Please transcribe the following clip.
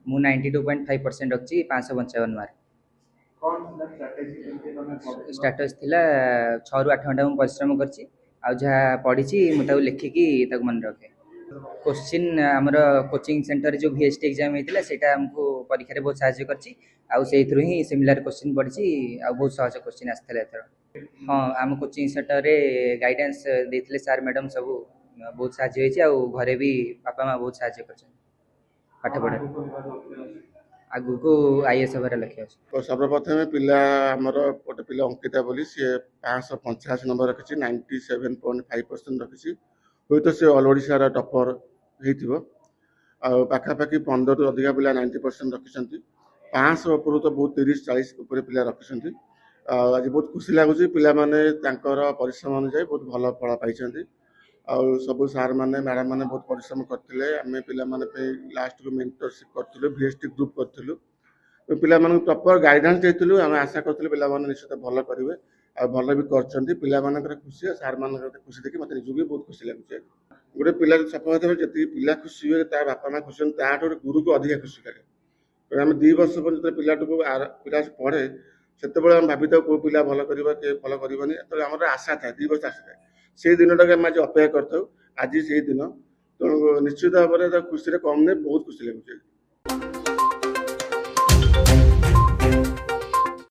ମୁଁ 92.5% ରଖିଛି 555 mark. Status ଥିଲା 6 ରୁ 8 ଘଣ୍ଟା ମୁଁ ପରିଶ୍ରମ କରିଛି, ଆଉ ଯାହା ପଢ଼ିଛି ମୁଁ ତାକୁ ଲେଖିକି ତାକୁ ମନେ ରଖେ। କୋଶ୍ଚିନ୍ ଆମର କୋଚିଂ ସେଣ୍ଟରରେ ଯେଉଁ VST ଏକ୍ଜାମ୍ ହେଇଥିଲା ସେଇଟା ଆମକୁ ପରୀକ୍ଷାରେ ବହୁତ ସାହାଯ୍ୟ କରିଛି, ଆଉ ସେଇଥିରୁ ହିଁ ସିମିଲାର କୋଶ୍ଚିନ୍ ପଢ଼ିଛି, ଆଉ ବହୁତ ସହଜ କୋଶ୍ଚିନ୍ ଆସିଥିଲା ଏଥର। ହଁ, ଆମ କୋଚିଂ ସେଣ୍ଟରରେ ଗାଇଡାନ୍ସ ଦେଇଥିଲେ ସାର୍ ମ୍ୟାଡ଼ାମ୍, ସବୁ ବହୁତ ସାହାଯ୍ୟ ହେଇଛି, ଆଉ ଘରେ ବି ବାପା ମା ବହୁତ ସାହାଯ୍ୟ କରିଛନ୍ତି ପାଠ ପଢ଼ାରେ। ଆଗକୁ IAS ହେବାର ଲକ୍ଷ୍ୟ ଅଛି। ସର୍ବପ୍ରଥମେ ପିଲା ଆମର ଗୋଟେ ପିଲା ଅଙ୍କିତା ବୋଲି, ସିଏ 585 ନମ୍ବର ରଖିଛି, 97.5% ରଖିଛି। ହୁଏତ ସେ ଅଲ୍ ଓଡ଼ିଶାର ଟପର ହେଇଥିବ। ଆଉ ପାଖାପାଖି 15ରୁ ଅଧିକା ପିଲା 90% ରଖିଛନ୍ତି। 500 ଉପରୁ ତ ବହୁତ 30-40 ଉପରେ ପିଲା ରଖିଛନ୍ତି। ଆଉ ଆଜି ବହୁତ ଖୁସି ଲାଗୁଛି, ପିଲାମାନେ ତାଙ୍କର ପରିଶ୍ରମ ଅନୁଯାୟୀ ବହୁତ ଭଲ ଫଳ ପାଇଛନ୍ତି। ଆଉ ସବୁ ସାର୍ ମାନେ ମ୍ୟାଡ଼ାମ୍ ମାନେ ବହୁତ ପରିଶ୍ରମ କରିଥିଲେ। ଆମେ ପିଲାମାନେ ପାଇଁ ଲାଷ୍ଟକୁ ମେଣ୍ଟରସିପ୍ କରିଥିଲୁ, VST ଗ୍ରୁପ୍ କରିଥିଲୁ, ପିଲାମାନଙ୍କୁ ପ୍ରପର ଗାଇଡାନ୍ସ ଦେଇଥିଲୁ। ଆମେ ଆଶା କରୁଥିଲୁ ପିଲାମାନେ ନିଶ୍ଚିତ ଭଲ କରିବେ, ଆଉ ଭଲ ବି କରିଛନ୍ତି। ପିଲାମାନଙ୍କର ଖୁସି, ସାର୍ ମାନଙ୍କର ଖୁସି ଦେଖି ମୋତେ ନିଜକୁ ବି ବହୁତ ଖୁସି ଲାଗୁଛି। ଗୋଟେ ପିଲା ସଫଳ ହେବେ, ଯେତିକି ପିଲା ଖୁସି ହୁଏ ତା ବାପା ମା ଖୁସି ହୁଅନ୍ତି, ତାଠୁ ଗୋଟେ ଗୁରୁକୁ ଅଧିକା ଖୁସି ଲାଗେ। ଆମେ 2 ବର୍ଷ ପର୍ଯ୍ୟନ୍ତ ପିଲାଟିକୁ ପିଲା ପଢ଼େ, ସେତେବେଳେ ଆମେ ଭାବିଥାଉ କେଉଁ ପିଲା ଭଲ କରିବ, କିଏ ଭଲ କରିବନି, ସେତେବେଳେ ଆମର ଆଶା ଥାଏ, 2 ବର୍ଷ ଆଶା ଥାଏ। ସେଇ ଦିନଟାକୁ ଆମେ ଆଜି ଅପେକ୍ଷା କରିଥାଉ, ଆଜି ସେଇ ଦିନ। ତେଣୁ ନିଶ୍ଚିତ ଭାବରେ ଖୁସିରେ କମ୍ ନାହିଁ, ବହୁତ ଖୁସି ଲାଗୁଛି।